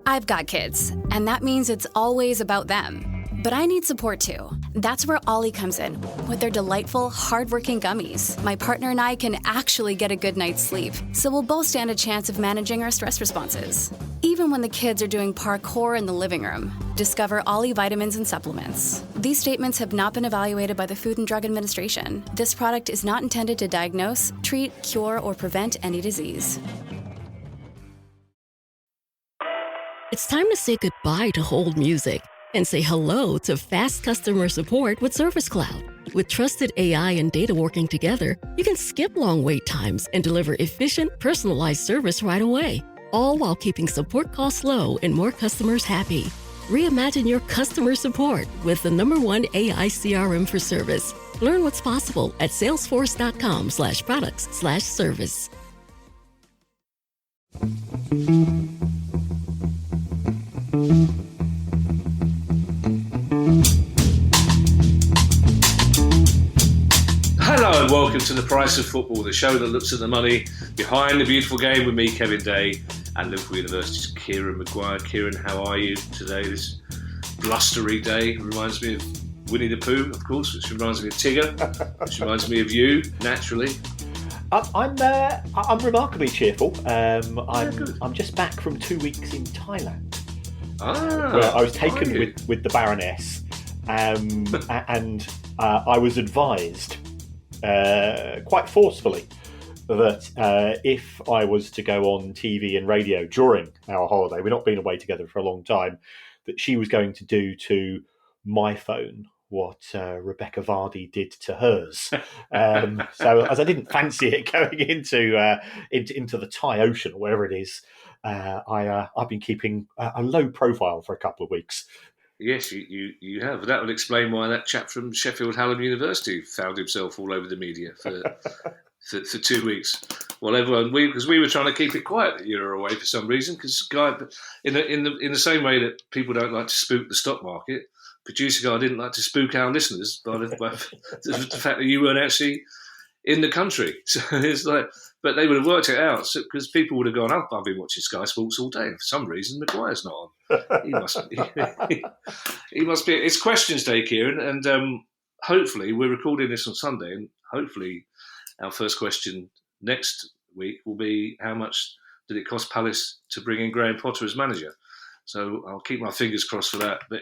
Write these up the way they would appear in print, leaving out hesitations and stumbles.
I've got kids, and that means it's always about them. But I need support too. That's where Ollie comes in. With their delightful, hard-working gummies, my partner and I can actually get a good night's sleep, so we'll both stand a chance of managing our stress responses. Even when the kids are doing parkour in the living room. Discover Ollie vitamins and supplements. These statements have not been evaluated by the Food and Drug Administration. This product is not intended to diagnose, treat, cure, or prevent any disease. It's time to say goodbye to hold music and say hello to fast customer support with Service Cloud. With trusted AI and data working together, you can skip long wait times and deliver efficient, personalized service right away, all while keeping support costs low and more customers happy. Reimagine your customer support with the #1 AI CRM for service. Learn what's possible at salesforce.com/products/service. Hello and welcome to The Price of Football, the show that looks at the money behind the beautiful game with me, Kevin Day, and Liverpool University's Kieran Maguire. Kieran, how are you today? This blustery day reminds me of Winnie the Pooh, of course, which reminds me of Tigger, which reminds me of you, naturally. I'm remarkably cheerful. I'm just back from 2 weeks in Thailand, where I was taken with the Baroness, and I was advised quite forcefully that if I was to go on TV and radio during our holiday, we're not been away together for a long time, that she was going to do to my phone what Rebecca Vardy did to hers. So as I didn't fancy it going into the Thai Ocean or wherever it is, I've been keeping a low profile for a couple of weeks. Yes, you have. That would explain why that chap from Sheffield Hallam University found himself all over the media for 2 weeks. Well, everyone, because we were trying to keep it quiet that you were away for some reason. Because Guy, in the same way that people don't like to spook the stock market, producer Guy didn't like to spook our listeners by the fact that you weren't actually in the country. So it's like, but they would have worked it out because people would have gone, "Oh, I've been watching Sky Sports all day, and for some reason Maguire's not on. He must be." It's questions day, Kieran, and hopefully we're recording this on Sunday, and hopefully our first question next week will be: how much did it cost Palace to bring in Graham Potter as manager? So I'll keep my fingers crossed for that. But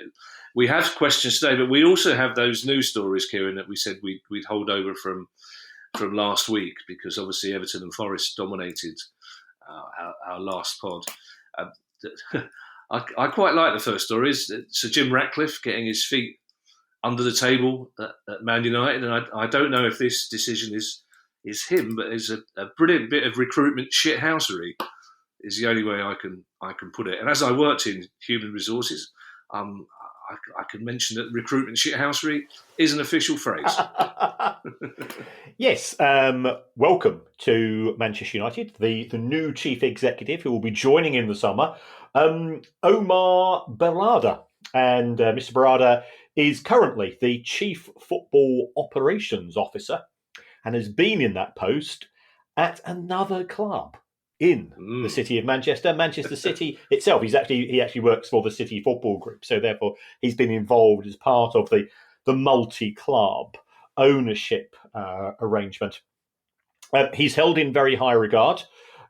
we have questions today, but we also have those news stories, Kieran, that we said we'd hold over from last week, because obviously Everton and Forest dominated our last pod. I quite like the first stories. Sir Jim Ratcliffe getting his feet under the table at Man United, and I don't know if this decision is him, but it's a brilliant bit of recruitment shithousery is the only way I can put it. And as I worked in human resources, I can mention that recruitment shithousery is an official phrase. Yes, welcome to Manchester United, the new chief executive who will be joining in the summer, Omar Berrada. And Mr. Berrada is currently the chief football operations officer and has been in that post at another club in the city of Manchester. Manchester City itself, he actually works for the City Football Group, so therefore he's been involved as part of the multi-club ownership arrangement. He's held in very high regard.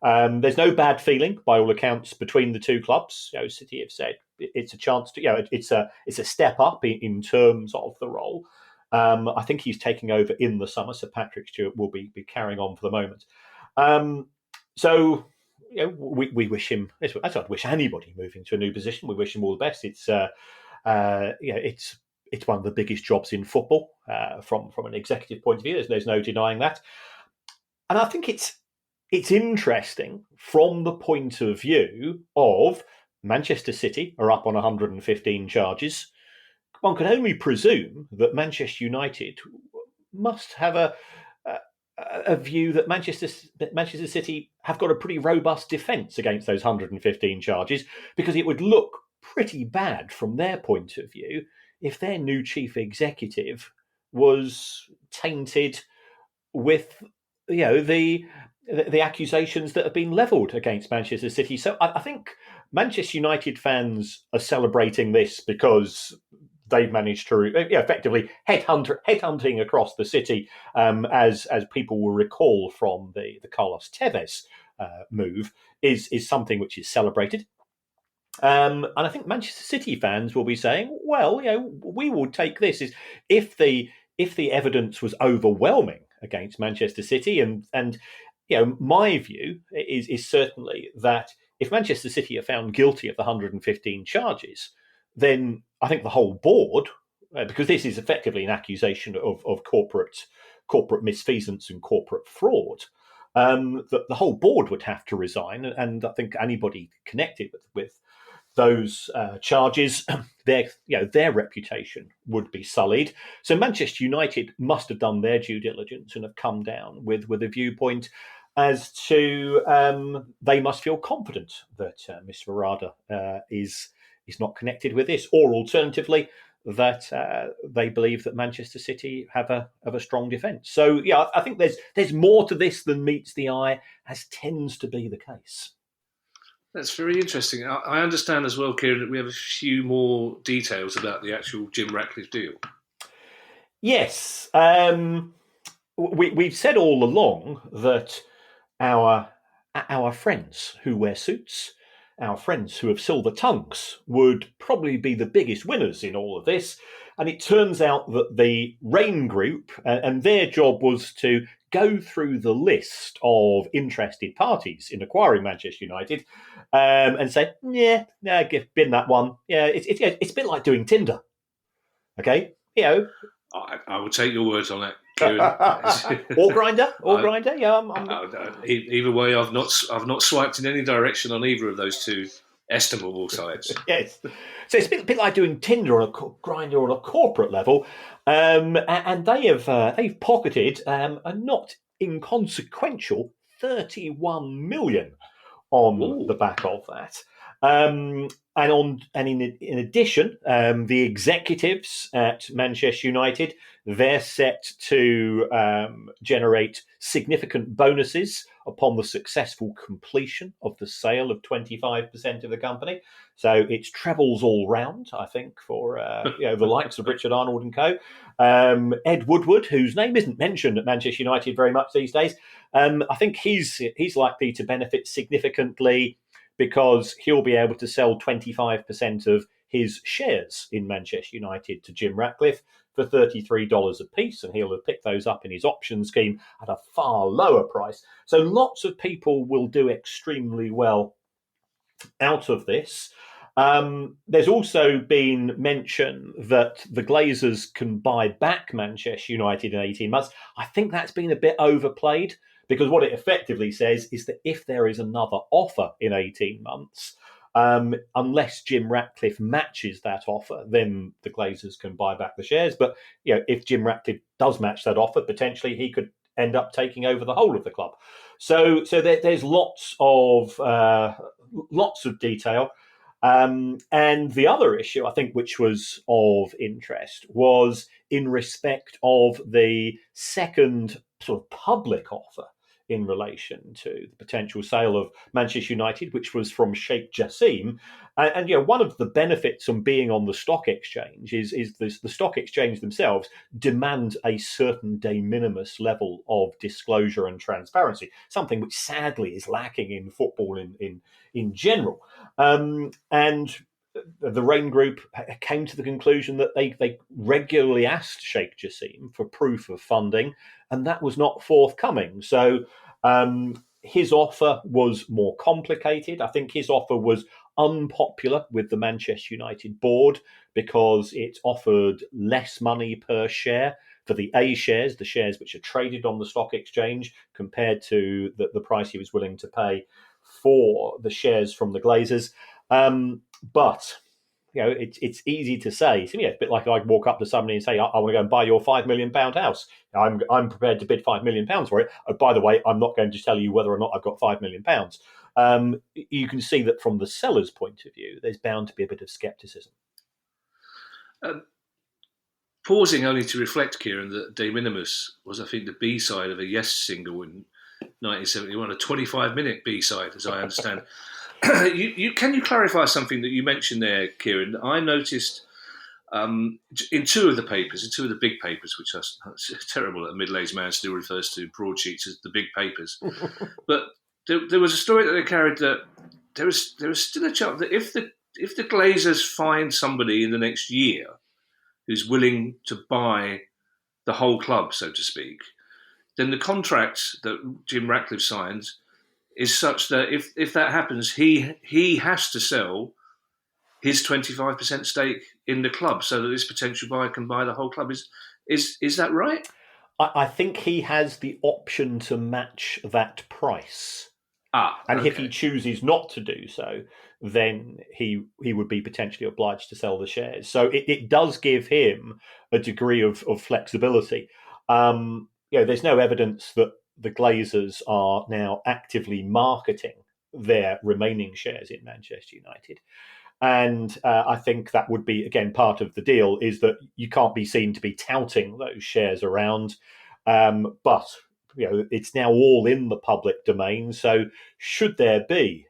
There's no bad feeling, by all accounts, between the two clubs. City have said it's a chance to, it's a step up in terms of the role. I think he's taking over in the summer, so Patrick Stewart will be carrying on for the moment. So we wish him, as I'd wish anybody moving to a new position, we wish him all the best. It's one of the biggest jobs in football from an executive point of view. There's no denying that. And I think it's interesting from the point of view of Manchester City are up on 115 charges. One can only presume that Manchester United must have a view that Manchester City have got a pretty robust defence against those 115 charges, because it would look pretty bad from their point of view if their new chief executive was tainted with, the the accusations that have been levelled against Manchester City. So I think Manchester United fans are celebrating this because they've managed to effectively headhunting across the city, as people will recall from the Carlos Tevez move, is something which is celebrated. And I think Manchester City fans will be saying, well, we will take this as if the evidence was overwhelming against Manchester City, and my view is certainly that if Manchester City are found guilty of the 115 charges, then I think the whole board, because this is effectively an accusation of corporate misfeasance and corporate fraud, that the whole board would have to resign, and I think anybody connected with those charges, their reputation would be sullied. So Manchester United must have done their due diligence and have come down with a viewpoint as to they must feel confident that Mr. Berrada is not connected with this, or alternatively that they believe that Manchester City have a strong defence. So I think there's more to this than meets the eye, as tends to be the case. That's very interesting. I understand as well, Kieran, that we have a few more details about the actual Jim Ratcliffe deal. Yes. We've said all along that our friends who wear suits, our friends who have silver tongues, would probably be the biggest winners in all of this. And it turns out that the Rain Group, and their job was to go through the list of interested parties in acquiring Manchester United, and say, bin that one. Yeah, it's a bit like doing Tinder. Okay, I will take your words on that, Kieran. or Grindr. Yeah, either way, I've not swiped in any direction on either of those two estimable sites. Yes, so it's a bit like doing Tinder on a Grindr on a corporate level, and they've pocketed a not inconsequential 31 million on the back of that. And in addition, the executives at Manchester United, they're set to generate significant bonuses upon the successful completion of the sale of 25% of the company. So it's trebles all round, I think, for the likes of Richard Arnold and co. Ed Woodward, whose name isn't mentioned at Manchester United very much these days, I think he's likely to benefit significantly, because he'll be able to sell 25% of his shares in Manchester United to Jim Ratcliffe for $33 a piece, and he'll have picked those up in his option scheme at a far lower price. So lots of people will do extremely well out of this. There's also been mention that the Glazers can buy back Manchester United in 18 months. I think that's been a bit overplayed, because what it effectively says is that if there is another offer in 18 months, unless Jim Ratcliffe matches that offer, then the Glazers can buy back the shares. But if Jim Ratcliffe does match that offer, potentially he could end up taking over the whole of the club. So there's lots of detail. And the other issue, I think, which was of interest, was in respect of the second sort of public offer in relation to the potential sale of Manchester United, which was from Sheikh Jassim. And one of the benefits of being on the stock exchange is this, the stock exchange themselves demand a certain de minimis level of disclosure and transparency, something which sadly is lacking in football in general. And the Rain Group came to the conclusion that they regularly asked Sheikh Jassim for proof of funding, and that was not forthcoming. So his offer was more complicated. I think his offer was unpopular with the Manchester United board because it offered less money per share for the A shares, the shares which are traded on the stock exchange, compared to the price he was willing to pay for the shares from the Glazers. But it's easy to say. It's a bit like I walk up to somebody and say, I want to go and buy your £5 million house. I'm prepared to bid £5 million for it. Oh, by the way, I'm not going to tell you whether or not I've got £5 million. You can see that from the seller's point of view, there's bound to be a bit of scepticism. Pausing only to reflect, Kieran, that de minimis was, I think, the B-side of a Yes single in 1971, a 25-minute B-side, as I understand. Can you clarify something that you mentioned there, Kieran? I noticed in two of the big papers, which are terrible that a middle-aged man still refers to broadsheets as the big papers, but there was a story that they carried that there was still a chance that if the Glazers find somebody in the next year who's willing to buy the whole club, so to speak, then the contract that Jim Ratcliffe signs is such that if that happens, he has to sell his 25% stake in the club so that this potential buyer can buy the whole club. Is that right? I think he has the option to match that price. And okay. if he chooses not to do so, then he would be potentially obliged to sell the shares. So it does give him a degree of flexibility. There's no evidence that the Glazers are now actively marketing their remaining shares in Manchester United. And I think that would be, again, part of the deal is that you can't be seen to be touting those shares around. But it's now all in the public domain. So should there be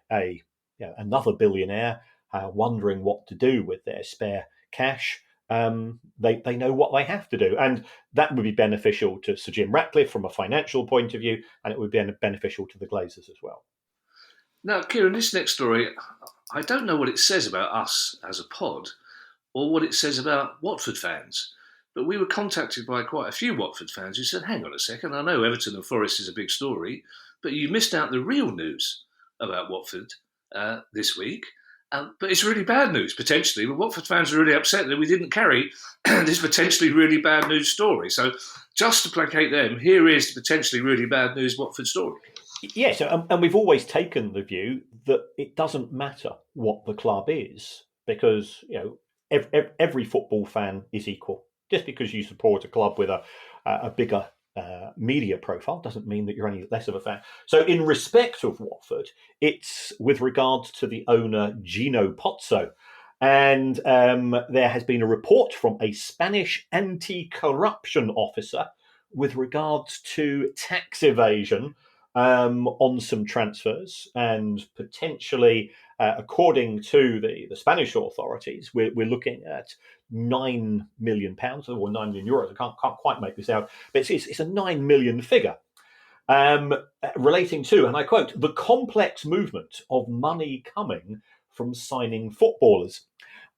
another billionaire wondering what to do with their spare cash, they know what they have to do. And that would be beneficial to Sir Jim Ratcliffe from a financial point of view, and it would be beneficial to the Glazers as well. Now, Kieran, this next story, I don't know what it says about us as a pod or what it says about Watford fans. But we were contacted by quite a few Watford fans who said, hang on a second, I know Everton and Forest is a big story, but you missed out the real news about Watford this week. But it's really bad news, potentially. But Watford fans are really upset that we didn't carry this potentially really bad news story. So just to placate them, here is the potentially really bad news Watford story. Yes, and we've always taken the view that it doesn't matter what the club is because every football fan is equal. Just because you support a club with a bigger media profile doesn't mean that you're any less of a fan. So in respect of Watford, it's with regards to the owner, Gino Pozzo. And there has been a report from a Spanish anti-corruption officer with regards to tax evasion on some transfers, and potentially, according to the Spanish authorities, we're looking at £9 million or €9 million. I can't quite make this out, but it's a 9 million figure relating to, and I quote, the complex movement of money coming from signing footballers.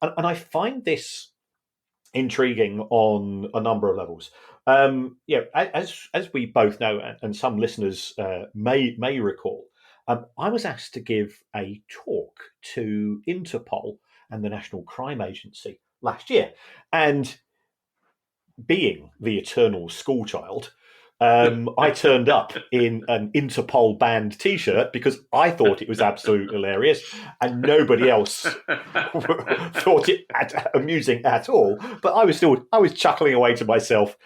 And I find this intriguing on a number of levels. As we both know, and some listeners may recall, I was asked to give a talk to Interpol and the National Crime Agency last year, and being the eternal schoolchild, I turned up in an Interpol band T-shirt because I thought it was absolutely hilarious, and nobody else thought it amusing at all. But I was chuckling away to myself,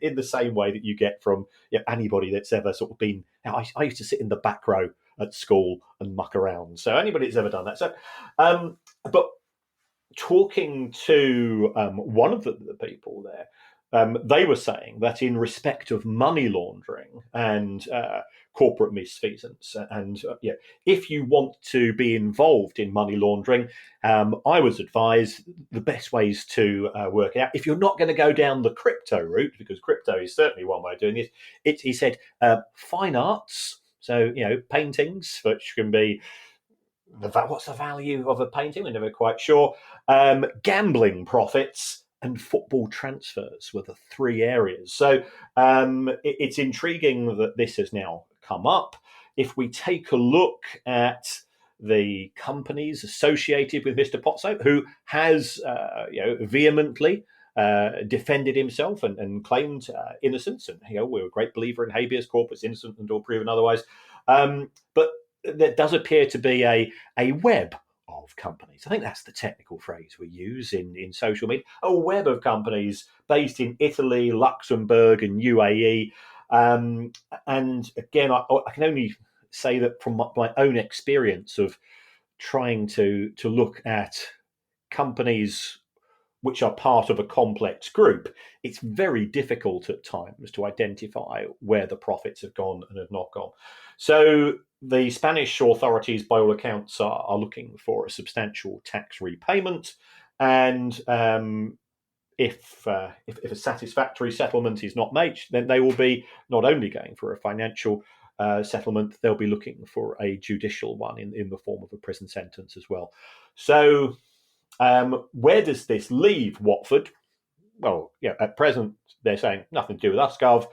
in the same way that you get from anybody that's ever sort of been. I used to sit in the back row at school and muck around. So anybody that's ever done that. So, but talking to one of the people there. They were saying that in respect of money laundering and corporate misfeasance, and if you want to be involved in money laundering, I was advised the best ways to work out, if you're not going to go down the crypto route, because crypto is certainly one way of doing this, he said, fine arts, so, paintings, which can be, what's the value of a painting? We're never quite sure. Gambling profits, and football transfers were the three areas. So it's intriguing that this has now come up. If we take a look at the companies associated with Mr. Pozzo, who has vehemently defended himself and claimed innocence, and we're a great believer in habeas corpus, innocent until proven otherwise. But there does appear to be a web of companies. I think that's the technical phrase we use in social media. A web of companies based in Italy, Luxembourg, and UAE. And again, I can only say that from my own experience of trying to look at companies which are part of a complex group, it's very difficult at times to identify where the profits have gone and have not gone. So the Spanish authorities, by all accounts, are looking for a substantial tax repayment, and if a satisfactory settlement is not made, then they will be not only going for a financial settlement, they'll be looking for a judicial one in the form of a prison sentence as well. So where does this leave Watford? Well, yeah, at present they're saying nothing to do with us, Gov.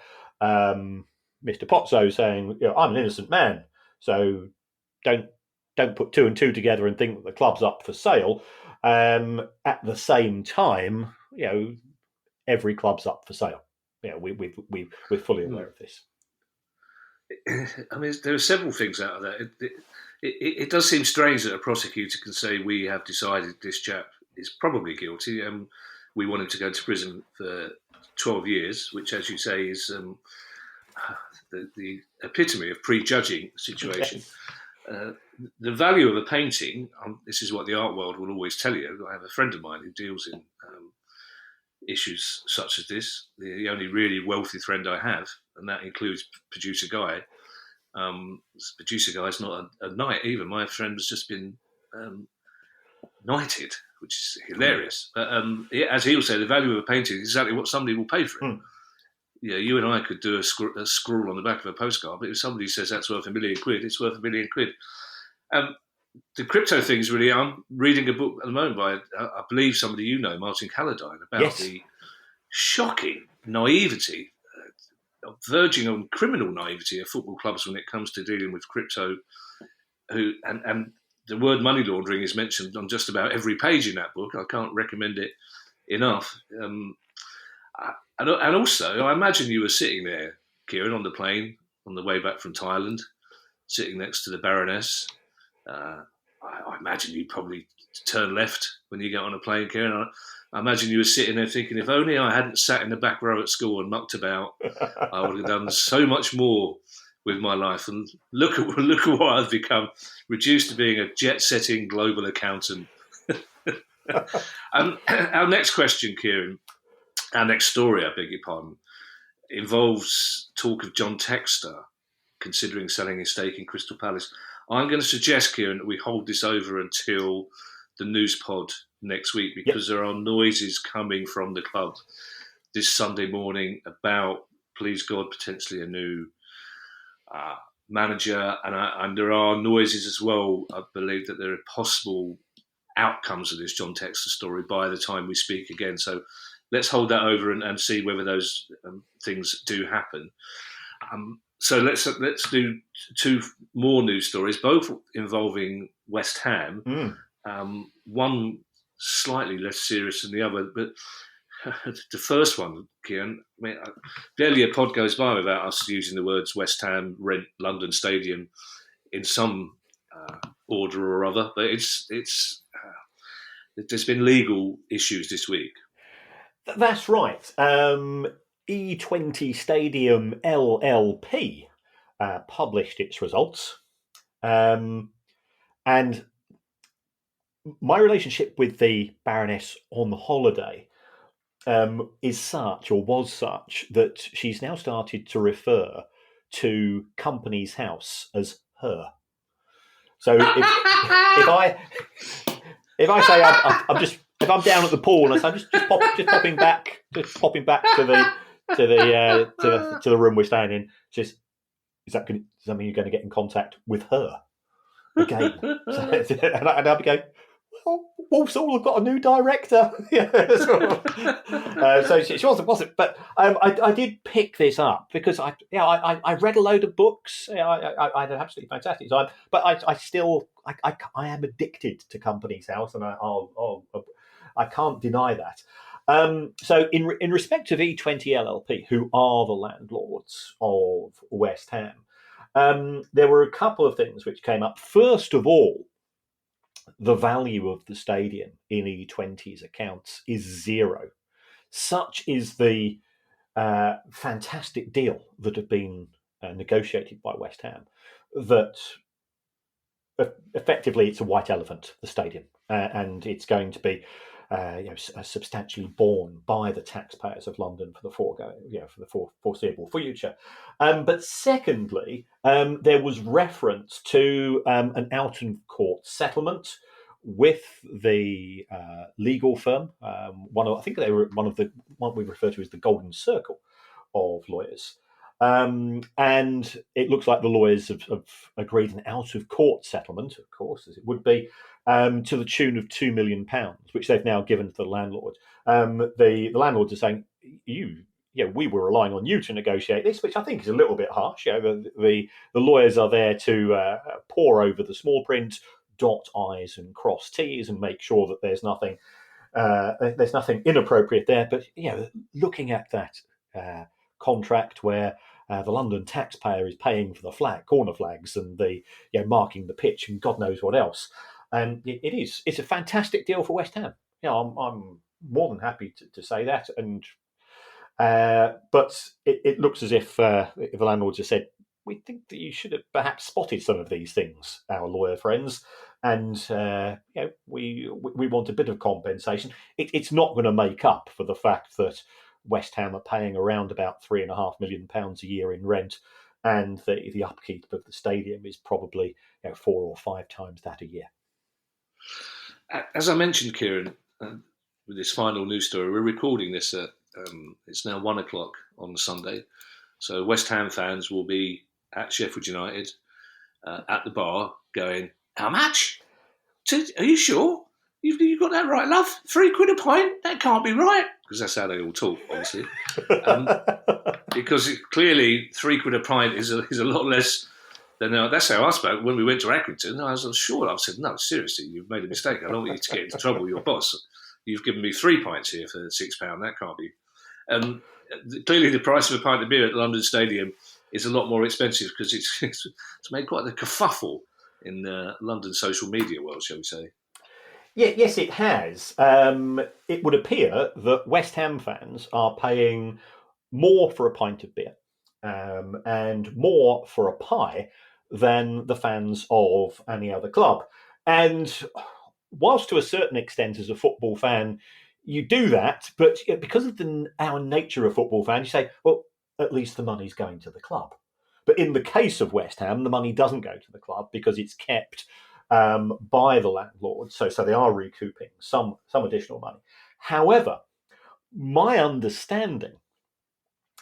Mr. Pozzo saying, I'm an innocent man, so don't put two and two together and think that the club's up for sale. At the same time, every club's up for sale. We're fully aware of this. I mean, there are several things out of that. It does seem strange that a prosecutor can say, we have decided this chap is probably guilty and we want him to go to prison for 12 years, which, as you say, is the epitome of prejudging the situation. Yes. The value of a painting, this is what the art world will always tell you. I have a friend of mine who deals in issues such as this, the only really wealthy friend I have, and that includes producer Guy. Producer Guy's not a knight either. My friend has just been knighted, which is hilarious. But as he'll say, the value of a painting is exactly what somebody will pay for it. You and I could do a scrawl on the back of a postcard, but if somebody says that's worth £1 million, it's worth £1 million. The crypto things, really, I'm reading a book at the moment by, I believe, somebody you know, Martin Calladine, about the shocking naivety, verging on criminal naivety of football clubs when it comes to dealing with crypto. And the word money laundering is mentioned on just about every page in that book. I can't recommend it enough. And also, I imagine you were sitting there, Kieran, on the plane on the way back from Thailand, sitting next to the Baroness. I imagine you probably turn left when you get on a plane, Kieran. I imagine you were sitting there thinking, if only I hadn't sat in the back row at school and mucked about, I would have done so much more with my life. And look at what I've become, reduced to being a jet-setting global accountant. Our next question, Kieran, our next story, I beg your pardon, involves talk of John Textor considering selling his stake in Crystal Palace. I'm going to suggest, Kieran, that we hold this over until the news pod next week, because there are noises coming from the club this Sunday morning about, please God, potentially a new manager, and there are noises as well, I believe, that there are possible outcomes of this John Textor story by the time we speak again. So let's hold that over and see whether those things do happen. So let's do two more news stories, both involving West Ham. One slightly less serious than the other, but the first one, Kieran, I mean, barely a pod goes by without us using the words West Ham rent London Stadium in some order or other. But there's been legal issues this week. That's right. E20 Stadium LLP published its results. And my relationship with the Baroness on holiday is such, or was such, that she's now started to refer to Company's House as her. So if I say if I'm down at the pool and I say just popping back to the room we're staying in, she says, does that mean you're going to get in contact with her again? And I'll be going, Walsall have got a new director. So she wasn't. But I did pick this up because I read a load of books. I had an absolutely fantastic time. But I am addicted to Company's House, and I can't deny that. So in respect of E20 LLP, who are the landlords of West Ham, there were a couple of things which came up. First of all, the value of the stadium in E20's accounts is zero. Such is the fantastic deal that had been negotiated by West Ham that effectively it's a white elephant, the stadium, and it's going to be substantially borne by the taxpayers of London for the foreseeable future. But secondly, there was reference to an out-of-court settlement with the legal firm. I think they were one we refer to as the Golden Circle of lawyers. And it looks like the lawyers have agreed an out-of-court settlement, of course, as it would be, to the tune of £2 million, which they've now given to the landlord. The landlords are saying, we were relying on you to negotiate this, which I think is a little bit harsh. The lawyers are there to pore over the small print, dot I's and cross T's, and make sure that there's nothing inappropriate there. But looking at that contract where the London taxpayer is paying for the corner flags and the marking the pitch and God knows what else. And it's a fantastic deal for West Ham. I'm more than happy to say that. And but it looks as if the landlords have said, we think that you should have perhaps spotted some of these things, our lawyer friends, and we want a bit of compensation. It's not going to make up for the fact that West Ham are paying around about £3.5 million a year in rent, and the upkeep of the stadium is probably 4 or 5 times that a year. As I mentioned, Kieran, with this final news story, we're recording this at it's now 1:00 on Sunday, so West Ham fans will be at Sheffield United at the bar going, "How much? Are you sure? You've got that right, love? £3 a pint? That can't be right." Because that's how they all talk, obviously. Because clearly £3 a pint is a lot less than that's how I spoke when we went to Accrington. I was sure. I said, "No, seriously, you've made a mistake. I don't want you to get into trouble with your boss. You've given me 3 pints here for £6. That can't be." Clearly, the price of a pint of beer at the London Stadium is a lot more expensive because it's made quite the kerfuffle in the London social media world, shall we say. Yeah, yes, it has. It would appear that West Ham fans are paying more for a pint of beer and more for a pie than the fans of any other club. And whilst to a certain extent as a football fan, you do that, but because of our nature of football fans, you say, well, at least the money's going to the club. But in the case of West Ham, the money doesn't go to the club because it's kept by the landlord. So they are recouping some additional money. However, my understanding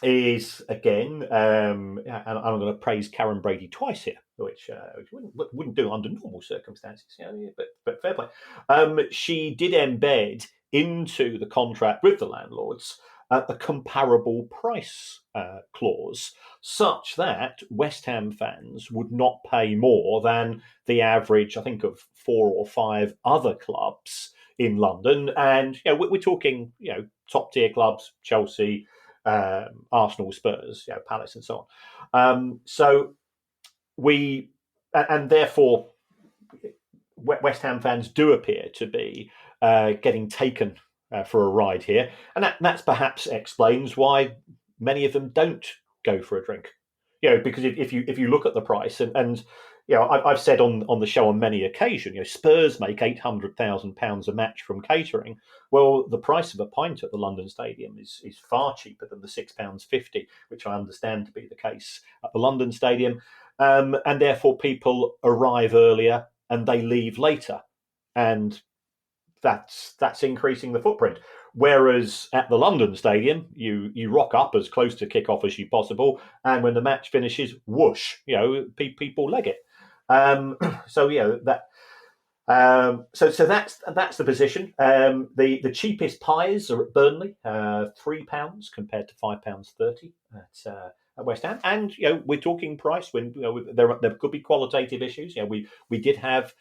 is, again, and I'm going to praise Karen Brady twice here, which wouldn't do under normal circumstances, but fair play. She did embed into the contract with the landlords a comparable price clause, such that West Ham fans would not pay more than the average, I think, of 4 or 5 other clubs in London. And we're talking top tier clubs, Chelsea, Arsenal, Spurs, Palace, and so on. And therefore, West Ham fans do appear to be getting taken for a ride here, and that's perhaps explains why many of them don't go for a drink. Because if you look at the price, and I've said on the show on many occasions, Spurs make £800,000 a match from catering. Well, the price of a pint at the London Stadium is far cheaper than the £6.50, which I understand to be the case at the London Stadium, and therefore people arrive earlier and they leave later, and that's increasing the footprint. Whereas at the London Stadium, you rock up as close to kick-off as you possible, and when the match finishes, whoosh, people leg it. So that's the position. The cheapest pies are at Burnley, £3 compared to £5.30 at West Ham, and we're talking price when there could be qualitative issues. We did have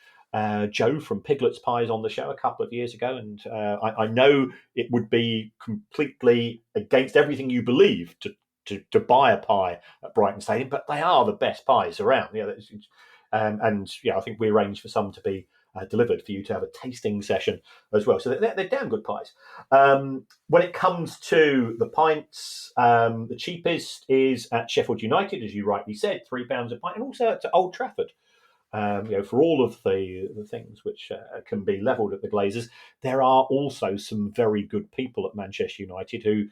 Joe from Piglet's Pies on the show a couple of years ago, and I know it would be completely against everything you believe to buy a pie at Brighton Stadium, but they are the best pies around. I think we arranged for some to be delivered for you to have a tasting session as well. So they're damn good pies. When it comes to the pints, the cheapest is at Sheffield United, as you rightly said, £3 a pint, and also at Old Trafford. For all of the things which can be levelled at the Glazers, there are also some very good people at Manchester United who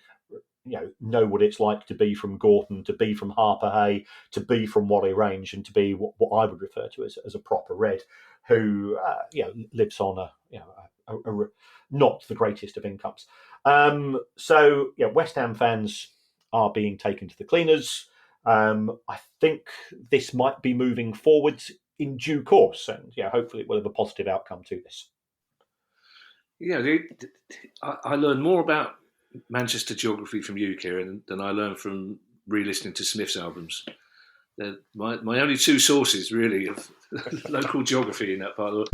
know what it's like to be from Gorton, to be from Harper Hay, to be from Wally Range, and to be what I would refer to as a proper Red, who lives on a not the greatest of incomes. West Ham fans are being taken to the cleaners. I think this might be moving forwards in due course, and hopefully it will have a positive outcome to this. Yeah, I learned more about Manchester geography from you, Kieran, than I learned from re-listening to Smith's albums. They're my only two sources, really, of local geography in that part of the world.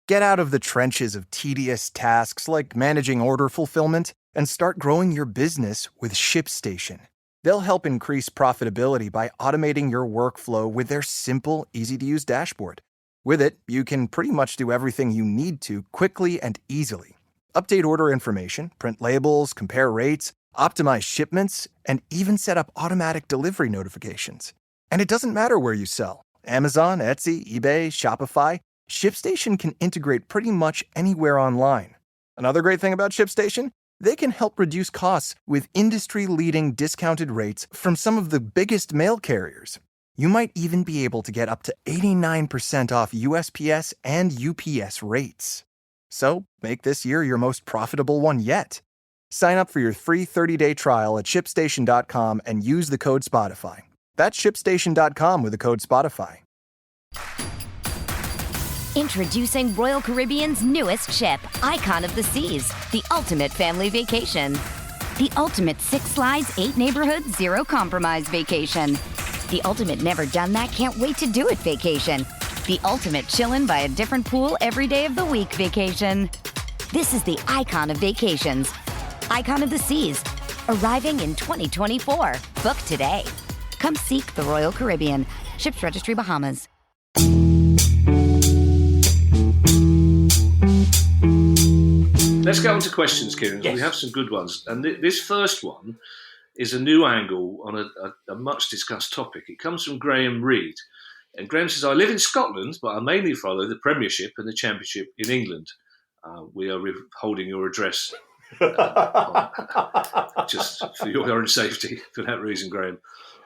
Get out of the trenches of tedious tasks like managing order fulfillment and start growing your business with ShipStation. They'll help increase profitability by automating your workflow with their simple, easy-to-use dashboard. With it, you can pretty much do everything you need to quickly and easily. Update order information, print labels, compare rates, optimize shipments, and even set up automatic delivery notifications. And it doesn't matter where you sell. Amazon, Etsy, eBay, Shopify, ShipStation can integrate pretty much anywhere online. Another great thing about ShipStation? They can help reduce costs with industry-leading discounted rates from some of the biggest mail carriers. You might even be able to get up to 89% off USPS and UPS rates. So, make this year your most profitable one yet. Sign up for your free 30-day trial at ShipStation.com and use the code Spotify. That's ShipStation.com with the code Spotify. Introducing Royal Caribbean's newest ship, Icon of the Seas, the ultimate family vacation. The ultimate 6 slides, 8 neighborhoods, 0 compromise vacation. The ultimate never done that, can't wait to do it vacation. The ultimate chillin' by a different pool every day of the week vacation. This is the Icon of vacations. Icon of the Seas, arriving in 2024. Book today. Come seek the Royal Caribbean. Ships Registry, Bahamas. Let's get on to questions, Kieran. Yes. We have some good ones. And this first one is a new angle on a much discussed topic. It comes from Graham Reed. And Graham says, I live in Scotland, but I mainly follow the Premiership and the Championship in England. We are holding your address just for your own safety, for that reason, Graham.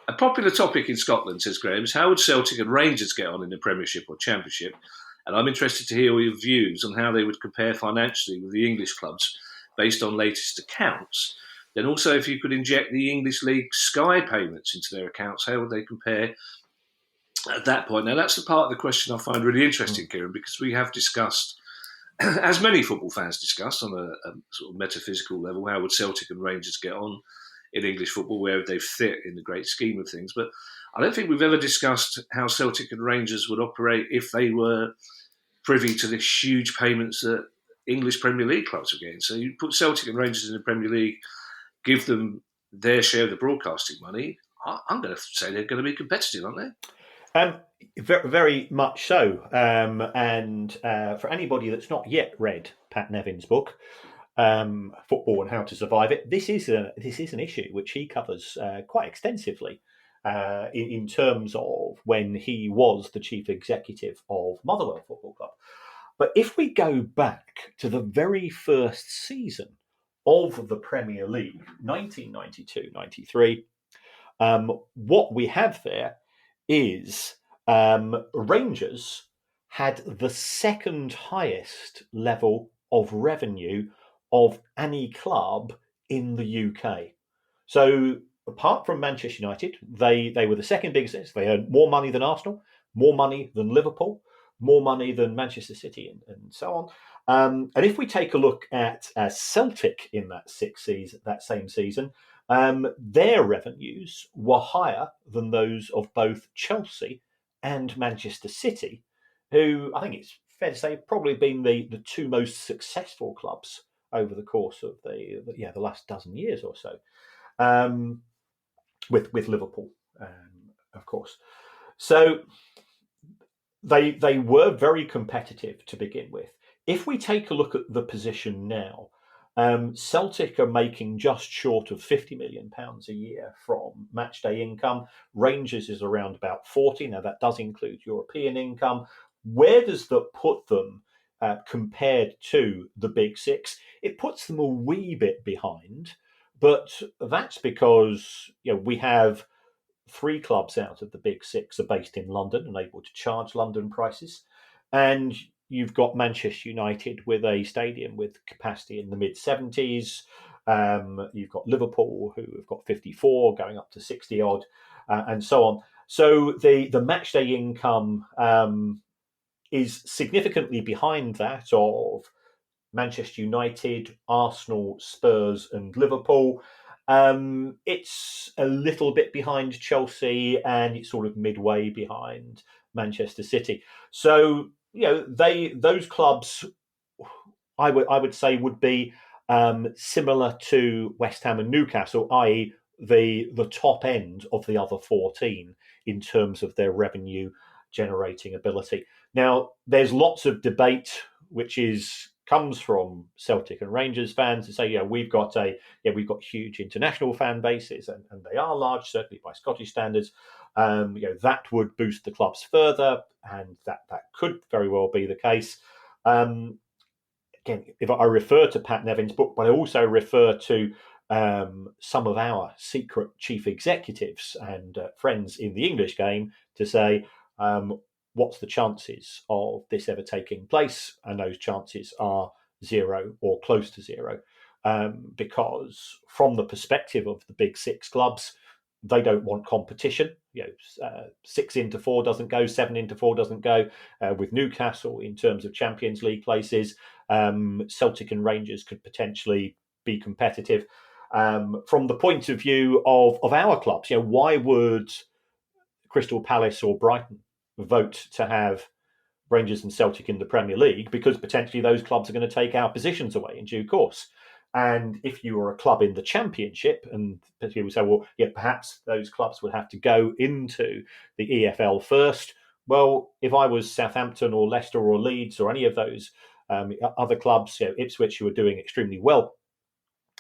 A popular topic in Scotland, says Graham, is how would Celtic and Rangers get on in the Premiership or Championship? And I'm interested to hear your views on how they would compare financially with the English clubs based on latest accounts. Then also, if you could inject the English League Sky payments into their accounts, how would they compare at that point? Now, that's the part of the question I find really interesting, Kieran, because we have discussed, as many football fans discuss on a sort of metaphysical level, how would Celtic and Rangers get on in English football, where would they fit in the great scheme of things. But I don't think we've ever discussed how Celtic and Rangers would operate if they were privy to the huge payments that English Premier League clubs are getting. So you put Celtic and Rangers in the Premier League, give them their share of the broadcasting money, I'm going to say they're going to be competitive, aren't they? Very, very much so. And for anybody that's not yet read Pat Nevin's book, Football and How to Survive It, this is an issue which he covers quite extensively in terms of when he was the chief executive of Motherwell Football Club. But if we go back to the very first season of the Premier League, 1992-93, what we have there is Rangers had the second highest level of revenue of any club in the UK. So apart from Manchester United, they were the second biggest. They earned more money than Arsenal, more money than Liverpool, more money than Manchester City, and so on. And if we take a look at Celtic in that same season, their revenues were higher than those of both Chelsea and Manchester City, who I think it's fair to say have probably been the two most successful clubs over the course of the last dozen years or so, with Liverpool, of course. So they were very competitive to begin with. If we take a look at the position now, Celtic are making just short of £50 million a year from matchday income. Rangers is around about 40. Now, that does include European income. Where does that put them compared to the Big Six? It puts them a wee bit behind, but that's because we have 3 clubs out of the Big Six are based in London and able to charge London prices. And you've got Manchester United with a stadium with capacity in the mid-70s. You've got Liverpool, who have got 54, going up to 60 odd, and so on. So the matchday income is significantly behind that of Manchester United, Arsenal, Spurs, and Liverpool. It's a little bit behind Chelsea, and it's sort of midway behind Manchester City. So those clubs, I would say, would be similar to West Ham and Newcastle, i.e., the top end of the other 14 in terms of their revenue generating ability. Now, there's lots of debate which comes from Celtic and Rangers fans to say, we've got huge international fan bases, and they are large, certainly by Scottish standards. That would boost the clubs further, and that could very well be the case. Again, if I refer to Pat Nevin's book, but I also refer to some of our secret chief executives and friends in the English game to say, what's the chances of this ever taking place? And those chances are 0 or close to 0, because from the perspective of the Big Six clubs, they don't want competition. 6 into 4 doesn't go, 7 into 4 doesn't go. With Newcastle, in terms of Champions League places, Celtic and Rangers could potentially be competitive. From the point of view of our clubs, why would Crystal Palace or Brighton vote to have Rangers and Celtic in the Premier League? Because potentially those clubs are going to take our positions away in due course. And if you are a club in the Championship, and people say, well, perhaps those clubs would have to go into the EFL first. Well, if I was Southampton or Leicester or Leeds or any of those other clubs, Ipswich, who are doing extremely well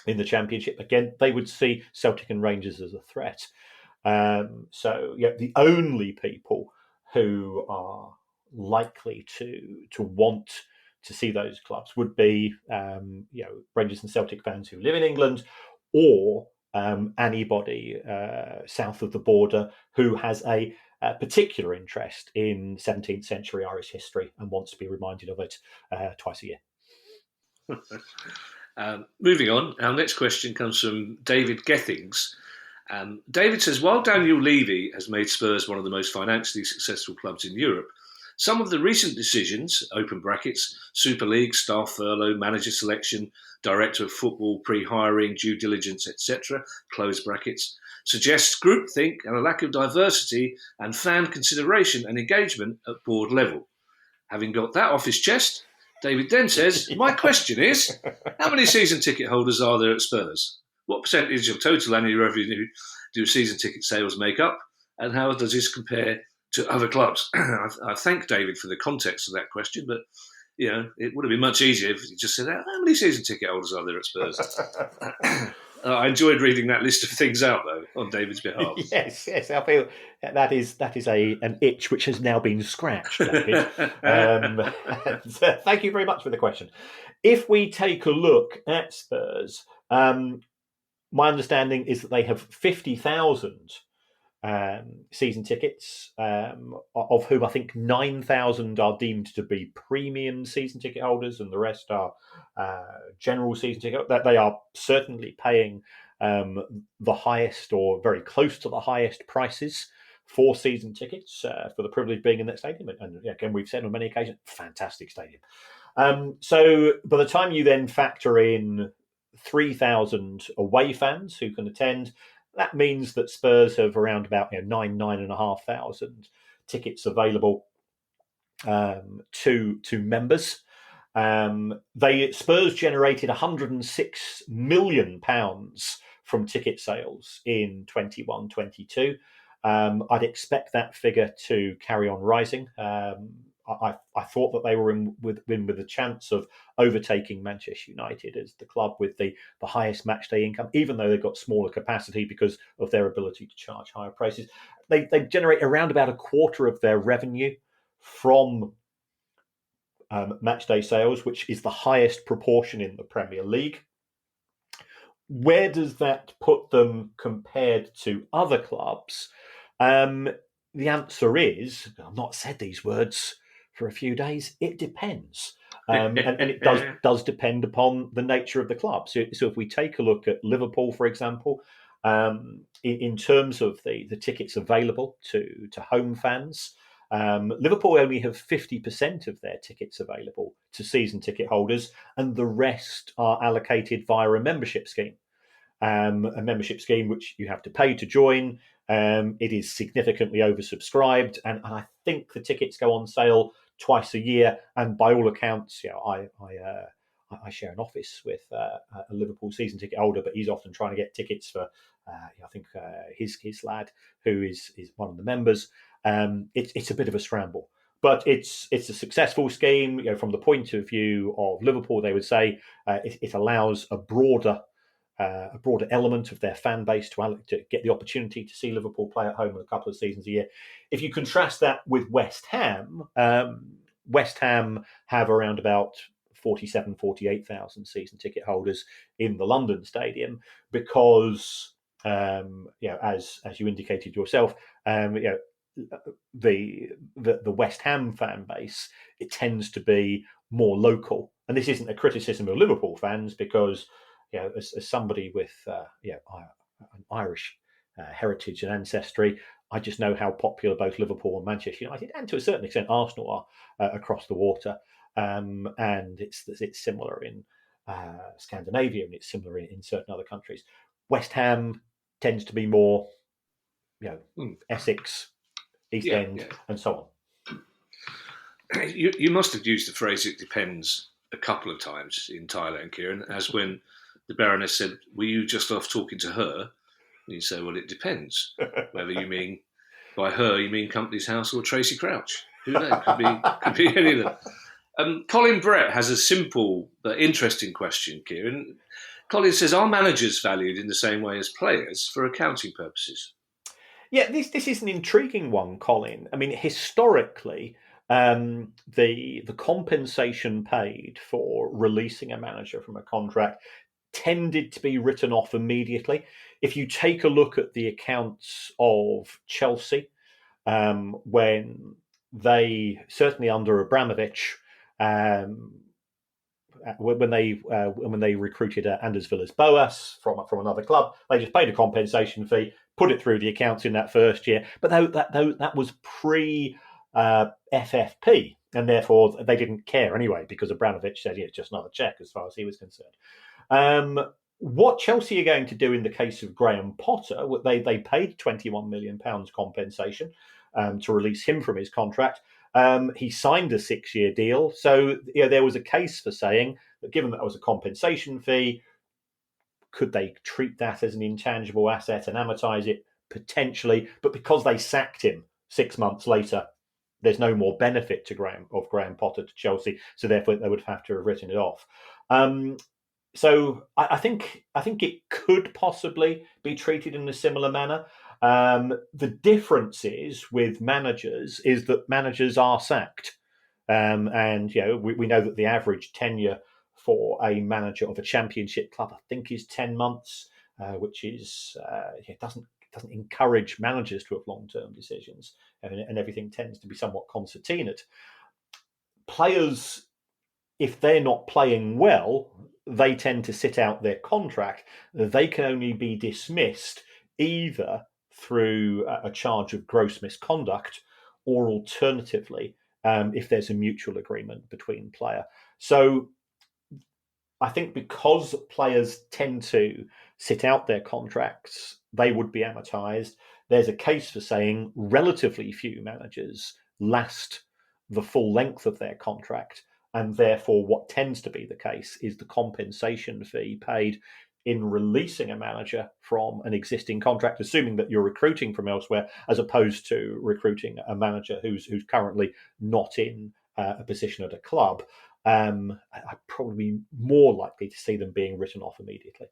in the Championship, again, they would see Celtic and Rangers as a threat. So the only people who are likely to want to see those clubs would be Rangers and Celtic fans who live in England, or anybody south of the border who has a particular interest in 17th century Irish history and wants to be reminded of it twice a year. Moving on, our next question comes from David Gethings. David says, while Daniel Levy has made Spurs one of the most financially successful clubs in Europe, some of the recent decisions, open brackets, Super League, staff furlough, manager selection, director of football, pre-hiring, due diligence, etc., close brackets, suggests groupthink and a lack of diversity and fan consideration and engagement at board level. Having got that off his chest, David then says, my question is, how many season ticket holders are there at Spurs? What percentage of total annual revenue do season ticket sales make up? And how does this compare to other clubs? I thank David for the context of that question, but it would have been much easier if he just said, how many season ticket holders are there at Spurs? I enjoyed reading that list of things out, though, on David's behalf. Yes, I feel that is an itch which has now been scratched, David. Thank you very much for the question. If we take a look at Spurs, my understanding is that they have 50,000 season tickets, of whom I think 9,000 are deemed to be premium season ticket holders, and the rest are general season ticket. That they are certainly paying the highest or very close to the highest prices for season tickets for the privilege being in that stadium. And again, we've said on many occasions, fantastic stadium. So by the time you then factor in 3,000 away fans who can attend, that means that Spurs have around about 9,500 tickets available to members. Spurs generated £106 million from ticket sales in 21-22. I'd expect that figure to carry on rising. I thought that they were in with a chance of overtaking Manchester United as the club with the highest match day income, even though they've got smaller capacity because of their ability to charge higher prices. They generate around about a quarter of their revenue from match day sales, which is the highest proportion in the Premier League. Where does that put them compared to other clubs? The answer is, I've not said these words for a few days, it depends. And it does depend upon the nature of the club. So if we take a look at Liverpool, for example, in terms of the tickets available to home fans, Liverpool only have 50% of their tickets available to season ticket holders, and the rest are allocated via a membership scheme. A membership scheme which you have to pay to join. It is significantly oversubscribed, and I think the tickets go on sale twice a year. And by all accounts, I share an office with a Liverpool season ticket holder, but he's often trying to get tickets for I think his lad, who is one of the members. It's a bit of a scramble, but it's a successful scheme. From the point of view of Liverpool, they would say it allows a broader element of their fan base to get the opportunity to see Liverpool play at home in a couple of seasons a year. If you contrast that with West Ham, West Ham have around about 47,000, 48,000 season ticket holders in the London Stadium because, as you indicated yourself, the West Ham fan base, it tends to be more local. And this isn't a criticism of Liverpool fans because, as somebody with an Irish heritage and ancestry, I just know how popular both Liverpool and Manchester United, and to a certain extent Arsenal, are across the water. And it's similar in Scandinavia, and it's similar in certain other countries. West Ham tends to be more, Essex, East End, and so on. You must have used the phrase "it depends" a couple of times in Thailand, Kieran, as when the Baroness said, "Were you just off talking to her?" And you say, "Well, it depends. Whether you mean by her, you mean Company's House or Tracy Crouch. Who knows? Could be any of them." Colin Brett has a simple but interesting question, Kieran. Colin says, "Are managers valued in the same way as players for accounting purposes?" Yeah, this is an intriguing one, Colin. I mean, historically, the compensation paid for releasing a manager from a contract tended to be written off immediately. If you take a look at the accounts of Chelsea, when they, certainly under Abramovich, when they recruited Anders Villas-Boas from another club, they just paid a compensation fee, put it through the accounts in that first year. But that was pre FFP, and therefore they didn't care anyway because Abramovich said, it's just another check as far as he was concerned. What Chelsea are going to do in the case of Graham Potter, they paid £21 million compensation to release him from his contract. He signed a 6-year deal. So there was a case for saying that given that was a compensation fee, could they treat that as an intangible asset and amortize it? Potentially. But because they sacked him 6 months later, there's no more benefit to Graham Potter to Chelsea. So therefore they would have to have written it off. So I think it could possibly be treated in a similar manner. The difference is with managers is that managers are sacked. And we know that the average tenure for a manager of a championship club, I think, is 10 months, which is doesn't encourage managers to have long-term decisions, and everything tends to be somewhat concertinate. Players, if they're not playing well, they tend to sit out their contract. They can only be dismissed either through a charge of gross misconduct or alternatively if there's a mutual agreement between player. So I think because players tend to sit out their contracts, they would be amortized. There's a case for saying relatively few managers last the full length of their contract, and therefore what tends to be the case is the compensation fee paid in releasing a manager from an existing contract, assuming that you're recruiting from elsewhere, as opposed to recruiting a manager who's currently not in a position at a club. I'd probably be more likely to see them being written off immediately.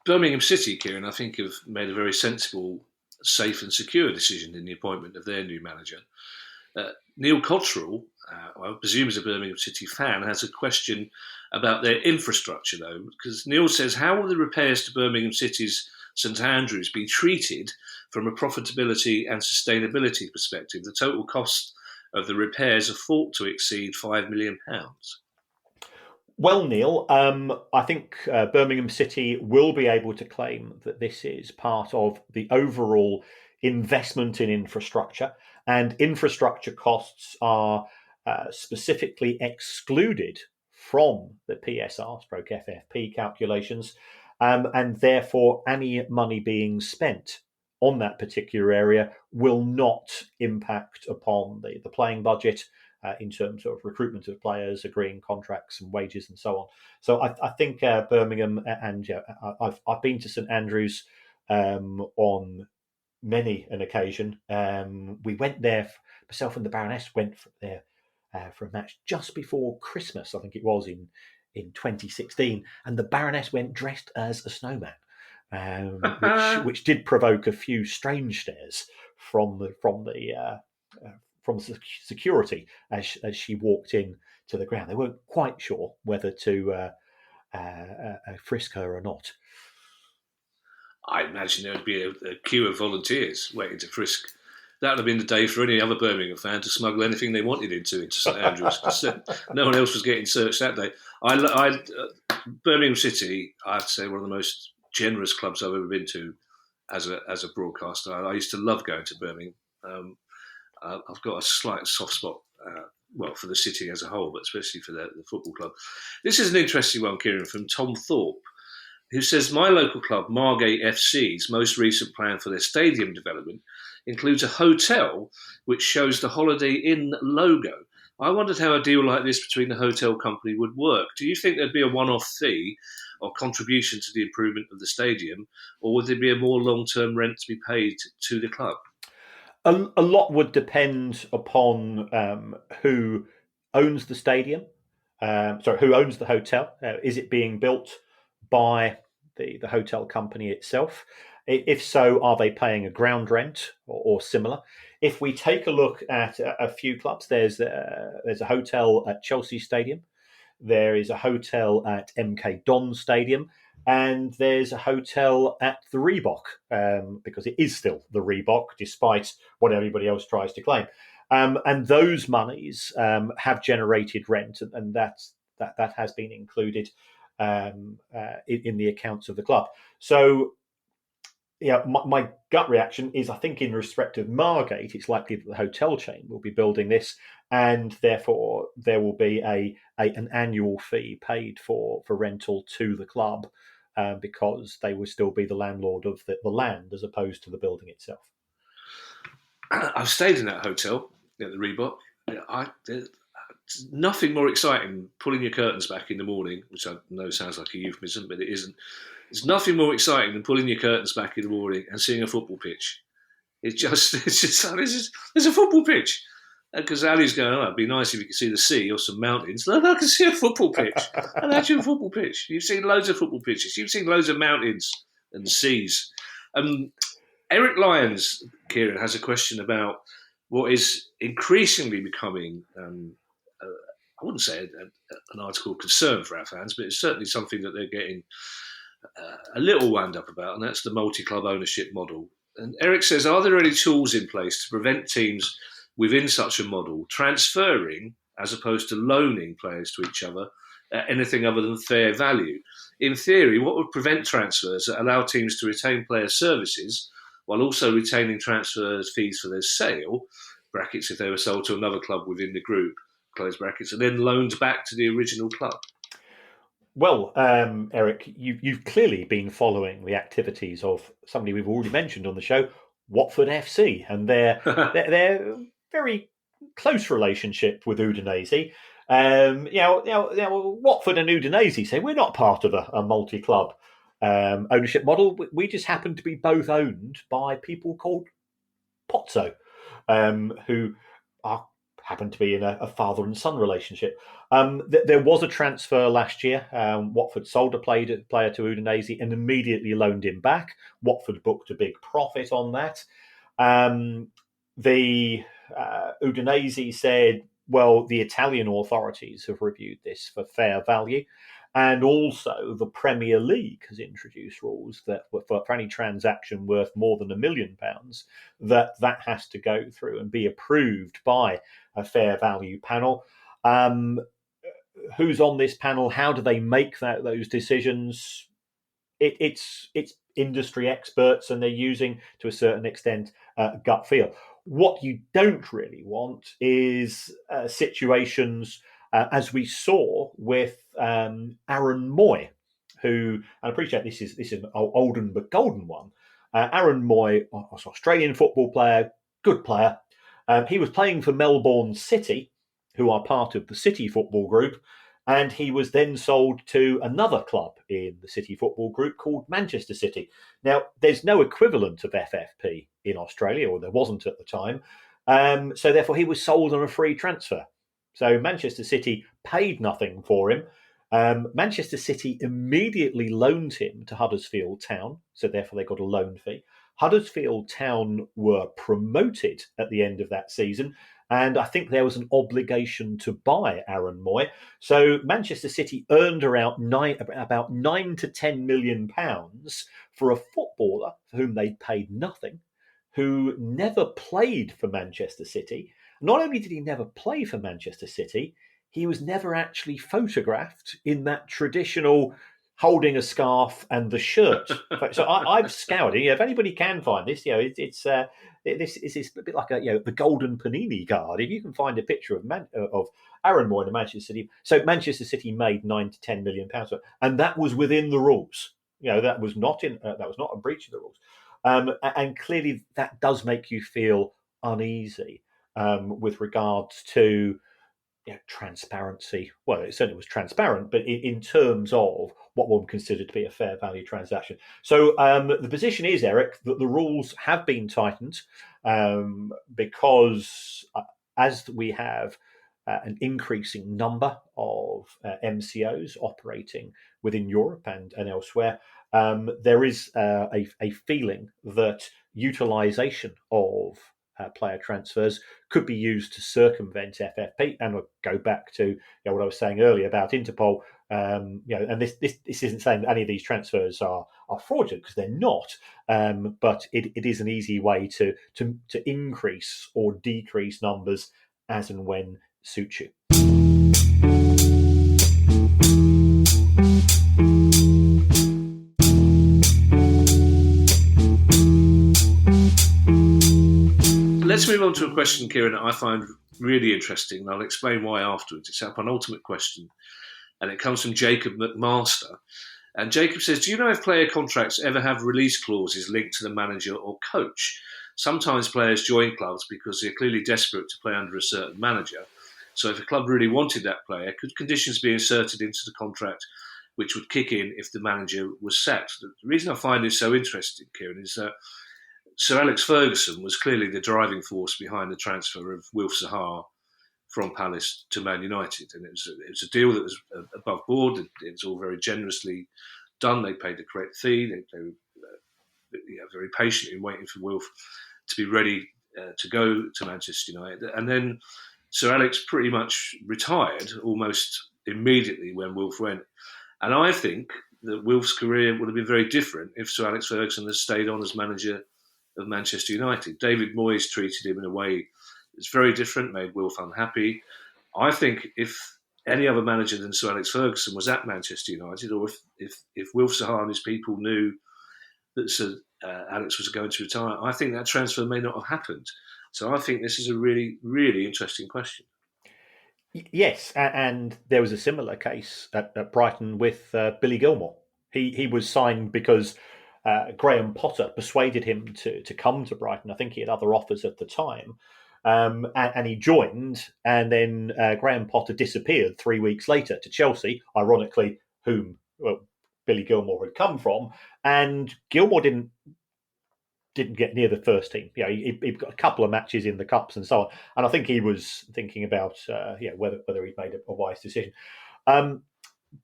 Birmingham City, Kieran, I think have made a very sensible, safe and secure decision in the appointment of their new manager. Neil Cottrell, I presume is a Birmingham City fan, has a question about their infrastructure, though, because Neil says, how will the repairs to Birmingham City's St Andrews be treated from a profitability and sustainability perspective? The total cost of the repairs are thought to exceed £5 million. Well, Neil, I think Birmingham City will be able to claim that this is part of the overall investment in infrastructure, and infrastructure costs are specifically excluded from the PSR/FFP calculations, and therefore any money being spent on that particular area will not impact upon the playing budget in terms of recruitment of players, agreeing contracts and wages and so on. So I think Birmingham, and I've been to St Andrews on many an occasion. We went there, myself and the Baroness went there for a match just before Christmas, I think it was in 2016, and the Baroness went dressed as a snowman, which did provoke a few strange stares from security as she walked in to the ground. They weren't quite sure whether to frisk her or not. I imagine there would be a queue of volunteers waiting to frisk. That would have been the day for any other Birmingham fan to smuggle anything they wanted into St Andrews, because no one else was getting searched that day. Birmingham City, I'd say, one of the most generous clubs I've ever been to as a broadcaster. I used to love going to Birmingham. I've got a slight soft spot, for the city as a whole, but especially for the football club. This is an interesting one, Kieran, from Tom Thorpe, who says, my local club, Margate FC's most recent plan for their stadium development includes a hotel which shows the Holiday Inn logo. I wondered how a deal like this between the hotel company would work. Do you think there'd be a one-off fee or contribution to the improvement of the stadium, or would there be a more long-term rent to be paid to the club? A lot would depend upon who owns the stadium. Who owns the hotel? Is it being built by the hotel company itself? If so, are they paying a ground rent or similar? If we take a look at a few clubs, there's a hotel at Chelsea Stadium, there is a hotel at MK Dons Stadium, and there's a hotel at the Reebok, because it is still the Reebok, despite what everybody else tries to claim. And those monies have generated rent, and that has been included in the accounts of the club. So, yeah, my gut reaction is, I think in respect of Margate, it's likely that the hotel chain will be building this, and therefore there will be an annual fee paid for rental to the club, because they will still be the landlord of the land as opposed to the building itself. I've stayed in that hotel at the Reebok. There's nothing more exciting than pulling your curtains back in the morning, which I know sounds like a euphemism, but it isn't. There's nothing more exciting than pulling your curtains back in the morning and seeing a football pitch. It's just there's a football pitch. Because Ali's going, it'd be nice if you could see the sea or some mountains. No, I can see a football pitch, an actual football pitch. You've seen loads of football pitches. You've seen loads of mountains and seas. Eric Lyons, Kieran, has a question about what is increasingly becoming, I wouldn't say an article of concern for our fans, but it's certainly something that they're getting a little wound up about, and that's the multi-club ownership model. And Eric says, are there any tools in place to prevent teams within such a model transferring, as opposed to loaning players to each other, anything other than fair value? In theory, what would prevent transfers that allow teams to retain player services while also retaining transfers fees for their sale, brackets if they were sold to another club within the group, close brackets, and then loaned back to the original club? Well, Eric, you've clearly been following the activities of somebody we've already mentioned on the show, Watford FC, and their very close relationship with Udinese. Watford and Udinese say we're not part of a multi-club ownership model. We just happen to be both owned by people called Pozzo, who happen to be in a father and son relationship. There was a transfer last year. Watford sold a player to Udinese and immediately loaned him back. Watford booked a big profit on that. The Udinese said, well, the Italian authorities have reviewed this for fair value. And also the Premier League has introduced rules that for any transaction worth more than £1 million, that has to go through and be approved by a fair value panel. Who's on this panel? How do they make those decisions? It's industry experts, and they're using, to a certain extent, gut feel. What you don't really want is situations as we saw with Aaron Moy, who, and I appreciate this is an olden but golden one. Aaron Moy, Australian football player, good player. He was playing for Melbourne City, who are part of the City Football Group, and he was then sold to another club in the City Football Group called Manchester City. Now, there's no equivalent of FFP in Australia, or there wasn't at the time. So therefore, he was sold on a free transfer. So Manchester City paid nothing for him. Manchester City immediately loaned him to Huddersfield Town, so therefore they got a loan fee. Huddersfield Town were promoted at the end of that season, and I think there was an obligation to buy Aaron Moy. So Manchester City earned about £9 to £10 million for a footballer for whom they'd paid nothing, who never played for Manchester City. Not only did he never play for Manchester City, he was never actually photographed in that traditional holding a scarf and the shirt. So I've scoured it. If anybody can find this, it's a bit like the golden Panini card. If you can find a picture of Aaron Moy in Manchester City, so Manchester City made £9 to £10 million, and that was within the rules. That was not a breach of the rules, and clearly that does make you feel uneasy with regards to transparency. Well, it certainly was transparent, but in terms of what one considered to be a fair value transaction. So the position is, Eric, that the rules have been tightened because as we have an increasing number of MCOs operating within Europe and elsewhere, there is a feeling that utilisation of player transfers could be used to circumvent FFP. And we'll go back to what I was saying earlier about Interpol. And this isn't saying that any of these transfers are fraudulent, because they're not. But it is an easy way to increase or decrease numbers as and when suits you. Let's move on to a question, Kieran, that I find really interesting, and I'll explain why afterwards. It's our penultimate question, and it comes from Jacob McMaster. And Jacob says, do you know if player contracts ever have release clauses linked to the manager or coach? Sometimes players join clubs because they're clearly desperate to play under a certain manager. So if a club really wanted that player, could conditions be inserted into the contract which would kick in if the manager was sacked? The reason I find this so interesting, Kieran, is that Sir Alex Ferguson was clearly the driving force behind the transfer of Wilf Zaha from Palace to Man United, and it was a deal that was above board. It was all very generously done. They paid the correct fee. They were very patient in waiting for Wilf to be ready to go to Manchester United. And then Sir Alex pretty much retired almost immediately when Wilf went. And I think that Wilf's career would have been very different if Sir Alex Ferguson had stayed on as manager of Manchester United. David Moyes treated him in a way that's very different, made Wilf unhappy. I think if any other manager than Sir Alex Ferguson was at Manchester United, or if Wilf Zaha and his people knew that Sir Alex was going to retire, I think that transfer may not have happened. So I think this is a really, really interesting question. Yes, and there was a similar case at Brighton with Billy Gilmour. He was signed because Graham Potter persuaded him to come to Brighton. I think he had other offers at the time. and he joined, and then Graham Potter disappeared 3 weeks later to Chelsea, ironically, whom Billy Gilmore had come from, and Gilmore didn't get near the first team. He got a couple of matches in the cups and so on, and I think he was thinking about whether he'd made a wise decision.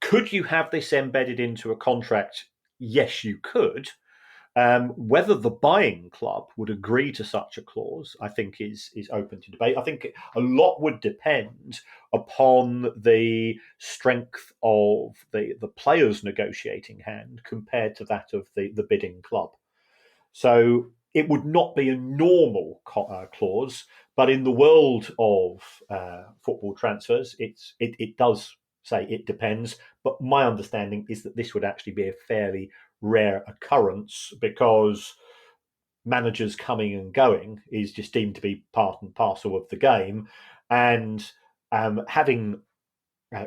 Could you have this embedded into a contract? Yes, you could. Whether the buying club would agree to such a clause, I think, is open to debate. I think a lot would depend upon the strength of the player's negotiating hand compared to that of the bidding club. So it would not be a normal clause, but in the world of football transfers, it does say it depends. But my understanding is that this would actually be a fairly rare occurrence because managers coming and going is just deemed to be part and parcel of the game. And having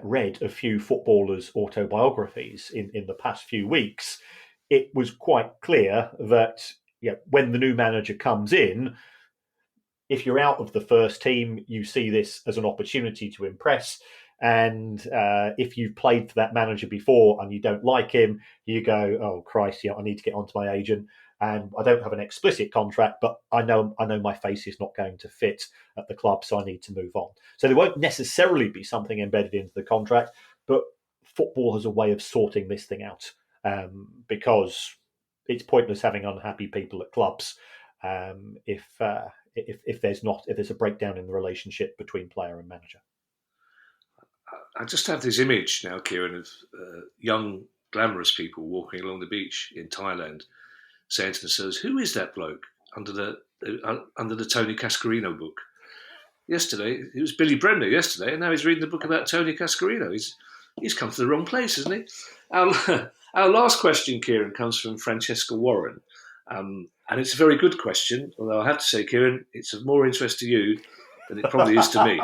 read a few footballers' autobiographies in the past few weeks, it was quite clear that when the new manager comes in, if you're out of the first team, you see this as an opportunity to impress. And if you've played for that manager before and you don't like him, you go, oh, Christ, I need to get onto my agent. And I don't have an explicit contract, but I know my face is not going to fit at the club, so I need to move on. So there won't necessarily be something embedded into the contract, but football has a way of sorting this thing out because it's pointless having unhappy people at clubs if there's a breakdown in the relationship between player and manager. I just have this image now, Kieran, of young, glamorous people walking along the beach in Thailand, saying to themselves, "Who is that bloke under the Tony Cascarino book?" Yesterday, it was Billy Bremner yesterday, and now he's reading the book about Tony Cascarino. He's come to the wrong place, hasn't he? Our last question, Kieran, comes from Francesca Warren, and it's a very good question. Although I have to say, Kieran, it's of more interest to you than it probably is to me.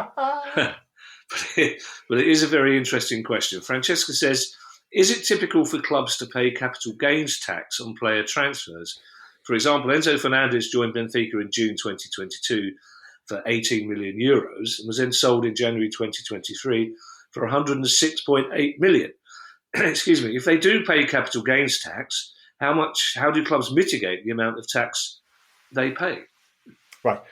But it is a very interesting question. Francesca says, is it typical for clubs to pay capital gains tax on player transfers? For example, Enzo Fernandez joined Benfica in June 2022 for 18 million euros and was then sold in January 2023 for 106.8 million. Excuse me. If they do pay capital gains tax, how do clubs mitigate the amount of tax they pay? Right.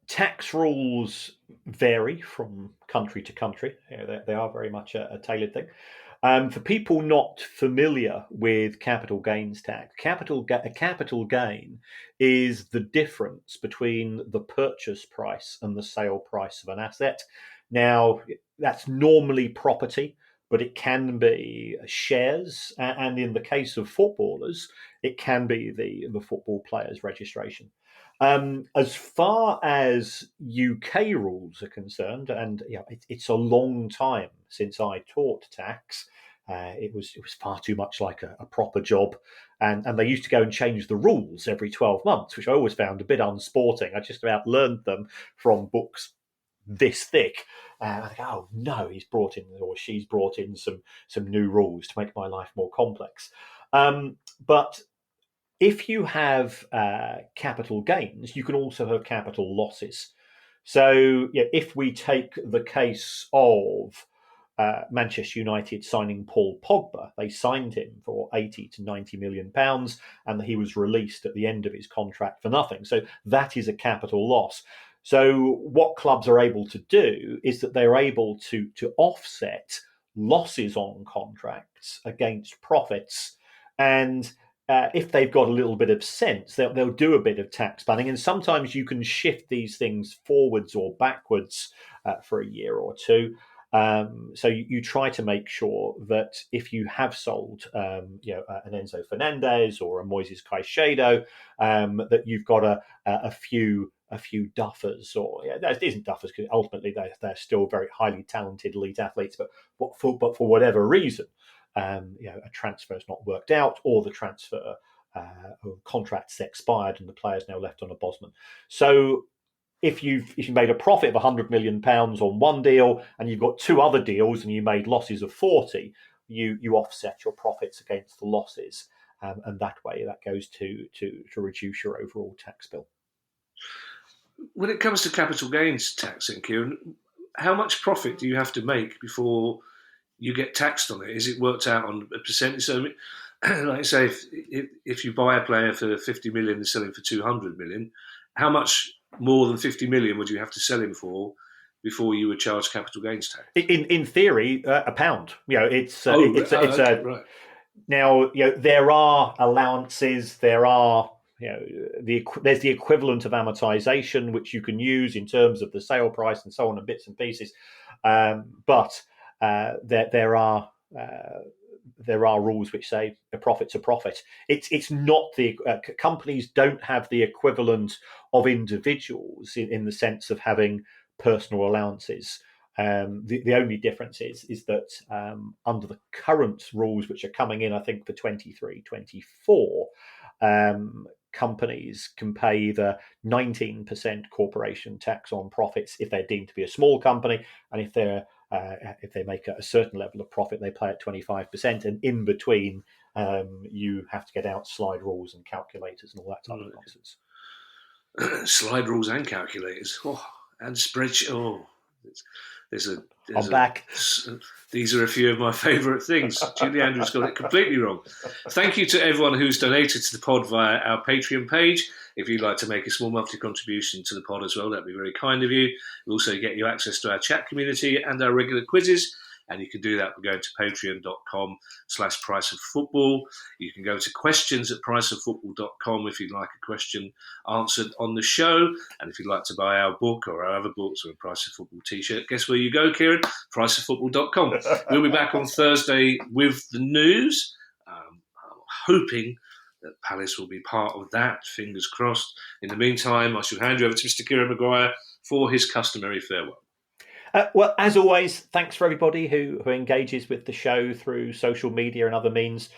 Tax rules vary from country to country. They are very much a tailored thing. For people not familiar with capital gains tax, a capital gain is the difference between the purchase price and the sale price of an asset. Now, that's normally property, but it can be shares, and in the case of footballers, it can be the football player's registration. As far as UK rules are concerned, and it's a long time since I taught tax. It was far too much like a proper job, and they used to go and change the rules every 12 months, which I always found a bit unsporting. I just about learned them from books this thick. I think, oh no, he's brought in or she's brought in some new rules to make my life more complex. But if you have capital gains, you can also have capital losses. So if we take the case of Manchester United signing Paul Pogba, they signed him for 80 to 90 million pounds, and he was released at the end of his contract for nothing. So that is a capital loss. So what clubs are able to do is that they're able to offset losses on contracts against profits. And if they've got a little bit of sense, they'll do a bit of tax planning. And sometimes you can shift these things forwards or backwards for a year or two. So you try to make sure that if you have sold, an Enzo Fernandez or a Moises Caicedo, that you've got a few duffers, or that isn't duffers because ultimately they're still very highly talented elite athletes, but for whatever reason, a transfer has not worked out, or the transfer contract's expired and the player's now left on a Bosman. So if you made a profit of £100 million on one deal and you've got two other deals and you made losses of 40, you offset your profits against the losses, and that way that goes to reduce your overall tax bill. when it comes to capital gains tax, then, Kieran, how much profit do you have to make before you get taxed on it? Is it worked out on a percentage? So, like I say, if you buy a player for 50 million and sell him for 200 million, how much more than 50 million would you have to sell him for before you would charge capital gains tax? In theory, £1. It's right. Now, there are allowances. There are, there's the equivalent of amortization which you can use in terms of the sale price and so on and bits and pieces. But there are rules which say a profit's a profit. It's not the companies don't have the equivalent of individuals in the sense of having personal allowances. The only difference is that under the current rules which are coming in, I think for 23-24, companies can pay either 19% corporation tax on profits if they're deemed to be a small company, and if they make a certain level of profit, they pay at 25%. And in between, you have to get out slide rules and calculators and all that type of nonsense. Slide rules and calculators, and spreadsheet. I'm back. These are a few of my favourite things. Julie Andrews got it completely wrong. Thank you to everyone who's donated to the pod via our Patreon page. If you'd like to make a small monthly contribution to the pod as well, that'd be very kind of you. We'll also get you access to our chat community and our regular quizzes. And you can do that by going to patreon.com/priceoffootball. You can go to questions@priceoffootball.com if you'd like a question answered on the show. And if you'd like to buy our book or our other books or a Price of Football t-shirt, guess where you go, Kieran? priceoffootball.com. We'll be back on Thursday with the news. I'm hoping that Palace will be part of that. Fingers crossed. In the meantime, I shall hand you over to Mr. Kieran Maguire for his customary farewell. Well, as always, thanks for everybody who engages with the show through social media and other means.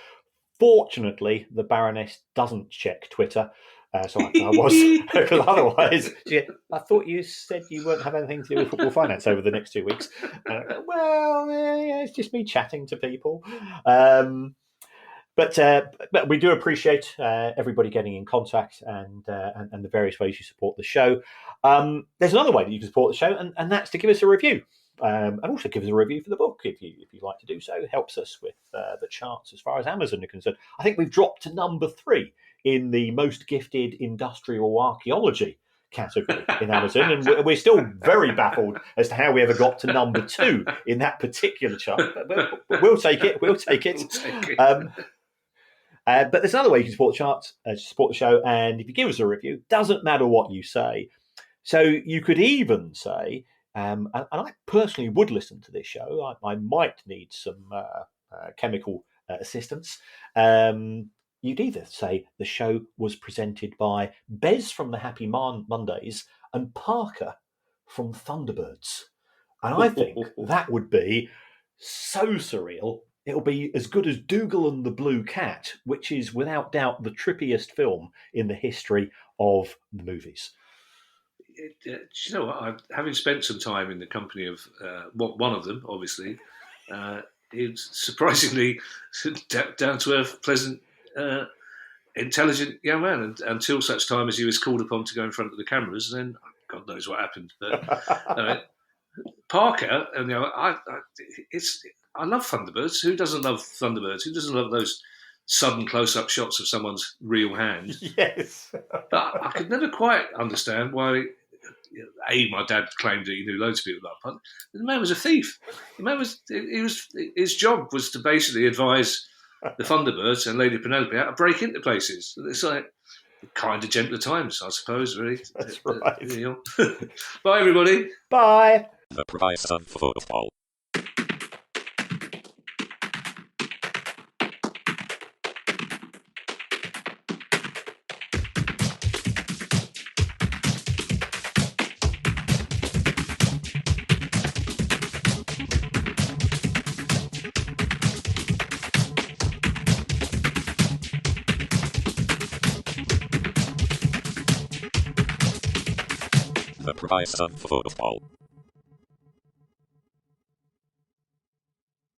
Fortunately, the Baroness doesn't check Twitter, so I was. Otherwise, I thought you said you won't have anything to do with football finance over the next 2 weeks. It's just me chatting to people. But we do appreciate everybody getting in contact and the various ways you support the show. There's another way that you can support the show, and that's to give us a review. And also give us a review for the book if you'd like to do so. It helps us with the charts as far as Amazon are concerned. I think we've dropped to number 3 in the most gifted industrial archaeology category in Amazon, and we're still very baffled as to how we ever got to number 2 in that particular chart. But we'll take it. But there's another way you can support the show, and if you give us a review, doesn't matter what you say. So you could even say, and I personally would listen to this show. I might need some chemical assistance. You'd either say the show was presented by Bez from the Happy Mondays and Parker from Thunderbirds. And I think that would be so surreal. It'll be as good as Dougal and the Blue Cat, which is without doubt the trippiest film in the history of the movies. You know what? Having spent some time in the company of one of them, obviously, he's surprisingly down-to-earth, pleasant, intelligent young man, and until such time as he was called upon to go in front of the cameras, and then God knows what happened. But Parker, I love Thunderbirds. Who doesn't love Thunderbirds? Who doesn't love those sudden close-up shots of someone's real hand? Yes. But I could never quite understand why. My dad claimed that he knew loads of people like that. The man was a thief. His job was to basically advise the Thunderbirds and Lady Penelope how to break into places. It's like the kind of gentler times, I suppose, really. That's right. Bye, everybody. Bye. The Price of Football. The Price of Football.